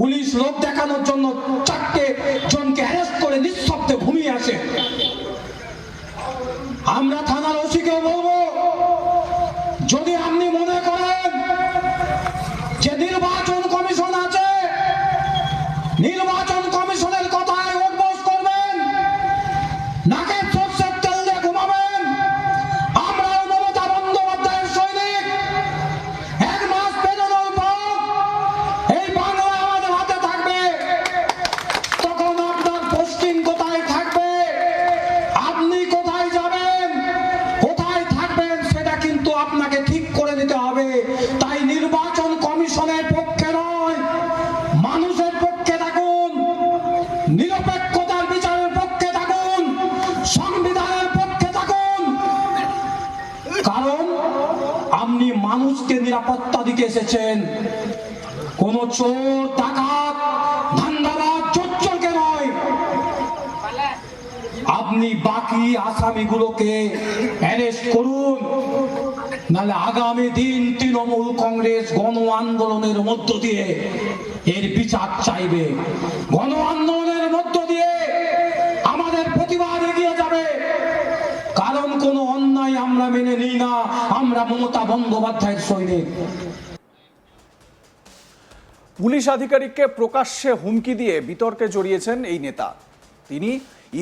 Police লোক দেখানোর জন্য 4টে জনকে অ্যারেস্ট করে নিঃশব্দে ঘুমিয়ে আসে। আমরা থানার ওসিকেও বলবো, যদি আপনি মনে করেন যে নির্বাচন কমিশন আছে, নির্বাচন কমিশনের কথায় উঠবোস করবেন, নাকে সরষের তেল দিয়ে ঘুমাবেন, আমরাও মমতা বন্দ্যোপাধ্যায়ের সৈনিক। 1 মাস পেরোনোর পর এই বাংলা আমাদের হাতে থাকবে, তখন আপনার পোস্টিং কোথায় থাকবে, আপনি কোথায় যাবেন, কোথায় থাকবেন, সেটা কিন্তু আপনাকে ঠিক করে দিতে হবে। তাই নির্বাচন কমিশনের পক্ষে নয়, মানুষের পক্ষে থাকুন, নিরপেক্ষতার বিচারের পক্ষে থাকুন, সংবিধানের পক্ষে থাকুন। কারণ আপনি মানুষকে নিরাপত্তা দিতে এসেছেন, কোন চোর, ডাকাত, ধান্দাবাজ, চোরকে নয়। আপনি বাকি আসামিগুলোকে অ্যারেস্ট করুন, নাহলে আগামী দিন তৃণমূল কংগ্রেস গণ আন্দোলনের মধ্য দিয়ে এর বিচার চাইবে। গণ আন্দোলনের মধ্য দিয়ে আমাদের প্রতিবাদ এগিয়ে যাবে, কারণ কোনো অন্যায় আমরা মেনে নিই না। আমরা মমতা বন্দ্যোপাধ্যায়ের সৈনিক। পুলিশ আধিকারিককে প্রকাশ্যে হুমকি দিয়ে বিতর্কে জড়িয়েছেন এই নেতা। তিনি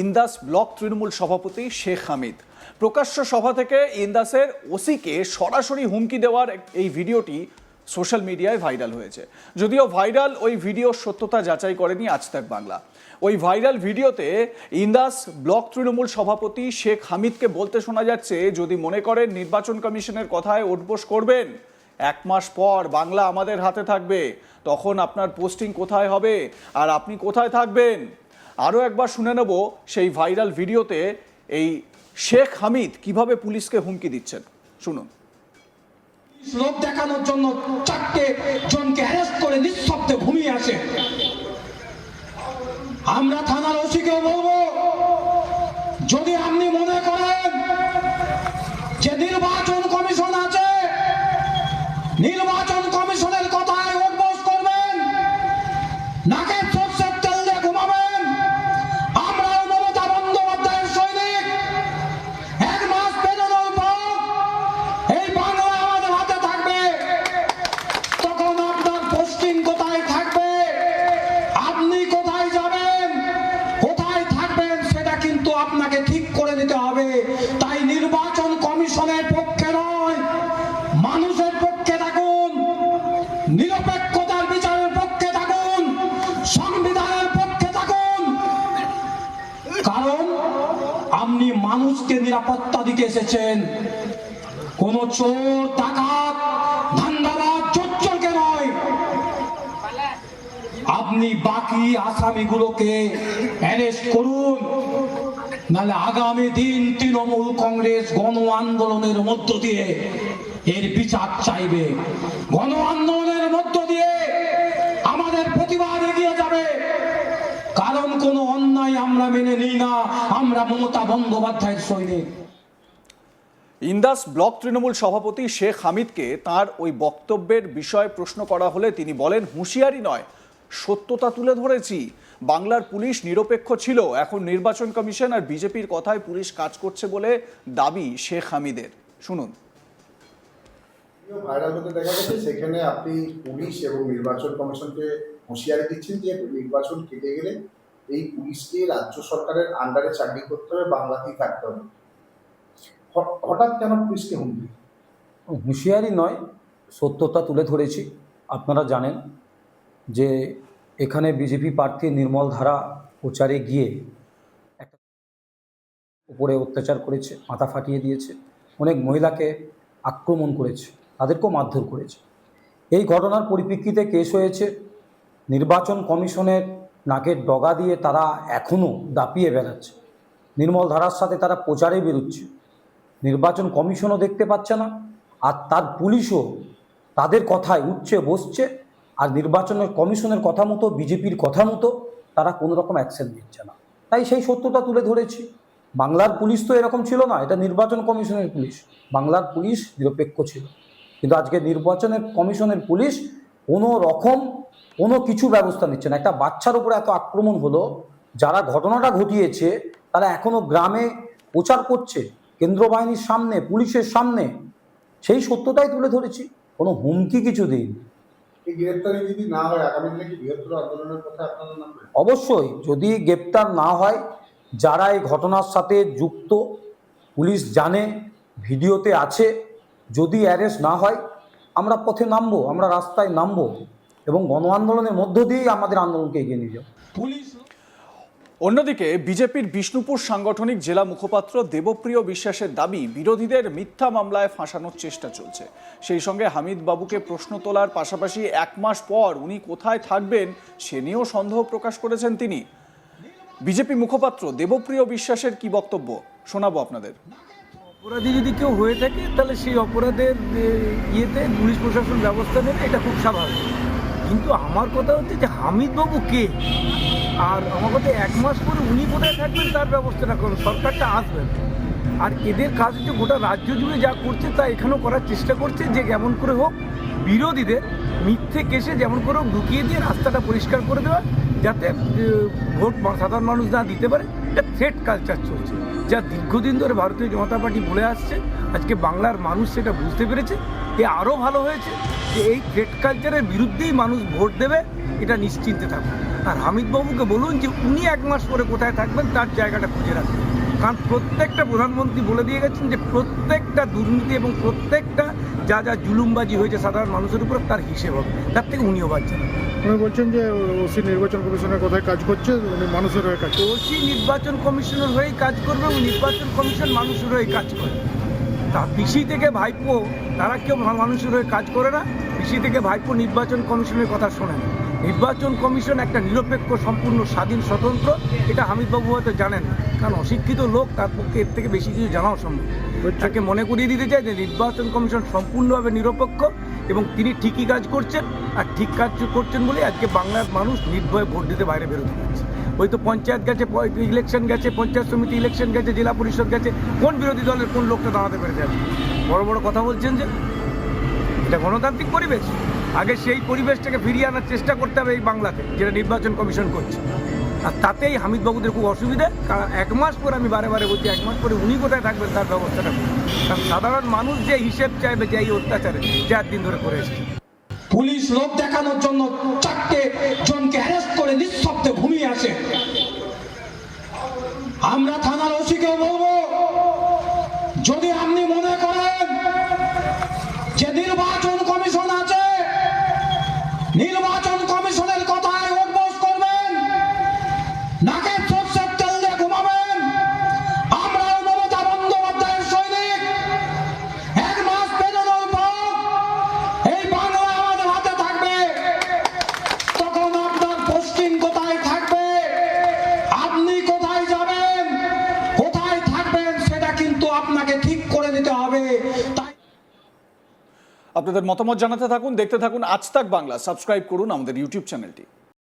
ইন্দাস ব্লক তৃণমূল সভাপতি শেখ হামিদ। প্রকাশ্য সভা থেকে ইন্দাসের ওসিকে সরাসরি হুমকি দেওয়ার এই ভিডিওটি সোশ্যাল মিডিয়ায় ভাইরাল হয়েছে। যদিও ভাইরাল ওই ভিডিওর সত্যতা যাচাই করেনি আজ তাক বাংলা। ওই ভাইরাল ভিডিওতে ইন্দাস ব্লক তৃণমূল সভাপতি শেখ হামিদকে বলতে শোনা যাচ্ছে, যদি মনে করেন নির্বাচন কমিশনের কথায় উঠবোস করবেন, 1 মাস পর বাংলা আমাদের হাতে থাকবে, তখন আপনার পোস্টিং কোথায় হবে আর আপনি কোথায় থাকবেন। আরও একবার শুনে নেব সেই ভাইরাল ভিডিওতে এই শেখ হামিদ কিভাবে পুলিশকে হুমকি দিচ্ছেন, শুনুন। লোক দেখানোর জন্য 4টে জনকে অ্যারেস্ট করে নিঃশব্দে ঘুমিয়ে আসে। আমরা থানার ওসিকেও বলবো, যদি আপনি মনে করেন যে নির্বাচন কমিশন আছে, নির্বাচন কমিশনের কথায় উঠবোস করবেন, নাকে সরষের তেল দিয়ে ঘুমাবেন, আমরাও মমতা বন্দ্যোপাধ্যায়ের সৈনিক। 1 মাস পেরোনোর পর এই বাংলা আমাদের হাতে থাকবে, তখন আপনার পোস্টিং কোথায় থাকবে, আপনি কোথায় যাবেন, কোথায় থাকবেন, সেটা কিন্তু আপনাকে ঠিক করে দিতে হবে। তাই নির্বাচন কমিশনের পক্ষে নয়, মানুষের পক্ষে থাকুন, নিরপেক্ষতার বিচারের পক্ষে থাকুন, সংবিধানের পক্ষে থাকুন। কারণ আপনি মানুষকে নিরাপত্তা দিতে এসেছেন, কোন চোর, ডাকাত, ধান্দাবাজ, চোরকে নয়। আপনি বাকি আসামিগুলোকে অ্যারেস্ট করুন, নাহলে আগামী দিন তৃণমূল কংগ্রেস গণ আন্দোলনের মধ্য দিয়ে এর বিচার চাইবে। গণ আন্দোলনের মধ্য দিয়ে আমাদের প্রতিবাদ এগিয়ে যাবে, কারণ কোনো অন্যায় আমরা মেনে নিই না। আমরা মমতা বন্দ্যোপাধ্যায়ের সৈনিক। ইন্দাস ব্লক তৃণমূল সভাপতি শেখ হামিদকে তার ওই বক্তব্যের বিষয়ে প্রশ্ন করা হলে তিনি বলেন, হুঁশিয়ারি নয়, সত্যতা তুলে ধরেছি। বাংলার পুলিশ নিরপেক্ষ ছিল, এখন নির্বাচন কমিশন আর বিজেপির কথায় পুলিশ কাজ করছে বলে দাবি শেখ হামিদের। শুনুন। ভাইরাল হতে দেখা গেছে, সেখানে আপনি পুলিশ এবং নির্বাচন কমিশনকে হুঁশিয়ারি দিচ্ছেন যে নির্বাচন কেটে গেলে এই পুলিশকে রাজ্য সরকারের আন্ডারে চাকরি করতে হবে, বাংলাতেই থাকতে হবে। হঠাৎ কেন পুলিশকে হুমকি? হুঁশিয়ারি নয়, সত্যতা তুলে ধরেছি। আপনারা জানেন যে এখানে বিজেপি প্রার্থী নির্মল ধারা প্রচারে গিয়ে একটা উপরে অত্যাচার করেছে, মাথা ফাটিয়ে দিয়েছে, অনেক মহিলাকে আক্রমণ করেছে, তাদেরকেও মারধর করেছে। এই ঘটনার পরিপ্রেক্ষিতে কেস হয়েছে। নির্বাচন কমিশনের নাকের ডগা দিয়ে তারা এখনও দাপিয়ে বেড়াচ্ছে, নির্মল ধারার সাথে তারা প্রচারে বেরোচ্ছে। নির্বাচন কমিশনও দেখতে পাচ্ছে না, আর তার পুলিশও তাদের কথায় উঠছে বসছে, আর নির্বাচনের কমিশনের কথা মতো, বিজেপির কথা মতো তারা কোনো রকম অ্যাকশন নিচ্ছে না। তাই সেই সত্যতা তুলে ধরেছি। বাংলার পুলিশ তো এরকম ছিল না, এটা নির্বাচন কমিশনের পুলিশ। বাংলার পুলিশ নিরপেক্ষ ছিল, কিন্তু আজকে নির্বাচনের কমিশনের পুলিশ কোনো রকম কোনো কিছু ব্যবস্থা নিচ্ছে না। একটা বাচ্চার উপরে এত আক্রমণ হলো, যারা ঘটনাটা ঘটিয়েছে তারা এখনো গ্রামে প্রচার করছে, কেন্দ্র বাহিনীর সামনে, পুলিশের সামনে। সেই সত্যটাই তুলে ধরেছি, কোনো হুমকি কিছু দিইনি। এই গ্রেপ্তারি যদি না হয় আগামী দিনে কি বৃহত্তর আন্দোলনের কথা আপনারা নামবেন? অবশ্যই, যদি গ্রেপ্তার না হয়, যারা এই ঘটনার সাথে যুক্ত, পুলিশ জানে, ভিডিওতে আছে, যদি অ্যারেস্ট না হয়, আমরা পথে নামবো, আমরা রাস্তায় নামবো এবং গণ আন্দোলনের মধ্য দিয়েই আমাদের আন্দোলনকে এগিয়ে নিয়ে যাব। পুলিশ অন্যদিকে বিজেপির বিষ্ণুপুর সাংগঠনিক জেলা মুখপাত্র দেবপ্রিয় বিশ্বাসের দাবি, বিরোধীদের মিথ্যা মামলায় ফাঁসানোর চেষ্টা চলছে। সেই সঙ্গে হামিদ বাবুকে প্রশ্ন তোলার পাশাপাশি 1 মাস পর উনি কোথায় থাকবেন সে নিয়েও সন্দেহ প্রকাশ করেছেন তিনি। বিজেপি মুখপাত্র দেবপ্রিয় বিশ্বাসের কি বক্তব্য শোনাবো আপনাদের। অপরাধী যদি কেউ হয়ে থাকে তাহলে সেই অপরাধের ইয়েতে পুলিশ প্রশাসন ব্যবস্থা নেবে, এটা খুব স্বাভাবিক। কিন্তু আমার কথা হচ্ছে যে হামিদবাবু কে, আর আমার কথা 1 মাস পরে উনি কোথায় থাকবেন তার ব্যবস্থাটা করুন, সরকারটা আসবেন। আর এদের কাজ হচ্ছে গোটা রাজ্য জুড়ে যা করছে তা এখানেও করার চেষ্টা করছে, যে যেমন করে হোক বিরোধীদের মিথ্যে কেসে যেমন করে হোক ঢুকিয়ে দিয়ে রাস্তাটা পরিষ্কার করে দেওয়া, যাতে ভোট সাধারণ মানুষ না দিতে পারে। এটা থ্রেট কালচার চলছে, যা দীর্ঘদিন ধরে ভারতীয় জনতা পার্টি বলে আসছে। আজকে বাংলার মানুষ সেটা বুঝতে পেরেছে। এ আরও ভালো হয়েছে যে এই থ্রেট কালচারের বিরুদ্ধেই মানুষ ভোট দেবে, এটা নিশ্চিন্তে থাকুন। আর হামিদবাবুকে বলুন যে উনি 1 মাস পরে কোথায় থাকবেন তার জায়গাটা খুঁজে রাখবেন। কারণ প্রত্যেকটা প্রধানমন্ত্রী বলে দিয়ে গেছেন যে প্রত্যেকটা দুর্নীতি এবং প্রত্যেকটা যা যা জুলুমবাজি হয়েছে সাধারণ মানুষের উপর তার হিসেব হবে, তার থেকে উনিও বাঁচছেন। উনি বলছেন যে ওসি নির্বাচন কমিশনের কোথায় কাজ করছে, উনি মানুষের হয়ে কাজ করছে। ওসি নির্বাচন কমিশনের হয়েই কাজ করবে, ও নির্বাচন কমিশন মানুষের হয়ে কাজ করে। তা পিসি থেকে ভাইপো তারা কেউ মানুষের হয়ে কাজ করে না। পিসি থেকে ভাইপো নির্বাচন কমিশনের কথা শোনে না। নির্বাচন কমিশন একটা নিরপেক্ষ, সম্পূর্ণ স্বাধীন, স্বতন্ত্র। এটা হামিদবাবু হয়তো জানেন না, কারণ অশিক্ষিত লোক, তার পক্ষে এর থেকে বেশি কিছু জানাও সম্ভব। তাকে মনে করিয়ে দিতে চাই যে নির্বাচন কমিশন সম্পূর্ণভাবে নিরপেক্ষ এবং তিনি ঠিকই কাজ করছেন। আর ঠিক কাজ করছেন বলে আজকে বাংলার মানুষ নির্ভয়ে ভোট দিতে বাইরে বেরোতে পারছে। ওই তো পঞ্চায়েত গেছে, ইলেকশন গেছে, পঞ্চায়েত সমিতি ইলেকশন গেছে, জেলা পরিষদ গেছে, কোন বিরোধী দলের কোন লোকটা দাঁড়াতে পেরেছে? বড় বড় কথা বলছেন যে এটা গণতান্ত্রিক পরিবেশ। আগে সেই পরিবেশটাকে ফিরিয়ে আনার চেষ্টা করতে হবে এই বাংলাতে, যেটা নির্বাচন কমিশন করছে। আর তাতেই হামিদবাবুদের খুব অসুবিধা, কারণ 1 মাস পরে, আমি বারে বারে বলছি, 1 মাস পরে উনি কোথায় থাকবেন তার ব্যবস্থাটা করুন। কারণ সাধারণ মানুষ যে হিসেব চাইবে যে এই অত্যাচারে 4 দিন ধরে করে এসেছে। পুলিশ লোক দেখানোর জন্য 4টে জনকে অ্যারেস্ট করে নিঃশব্দে ঘুমিয়ে আসে। আমরা থানার ওসিকেও বলবো, যদি আপনি মনে করেন যে নির্বাচন কমিশন আছে, নির্বাচন কমিশনের কথায় উঠবোস করবেন, নাকে সরষের তেল দিয়ে ঘুমাবেন, আমরাও মমতা বন্দ্যোপাধ্যায়ের সৈনিক। 1 মাস পেরোনোর পর এই বাংলা আমাদের হাতে থাকবে, তখন আপনার পোস্টিং কোথায় থাকবে, আপনি কোথায় যাবেন, কোথায় থাকবেন, সেটা কিন্তু আপনাকে ঠিক করে দিতে হবে। তাই আপনাদের মতামত জানাতে থাকুন, দেখতে থাকুন আজ তাক বাংলা। সাবস্ক্রাইব করুন আমাদের ইউটিউব চ্যানেলটি।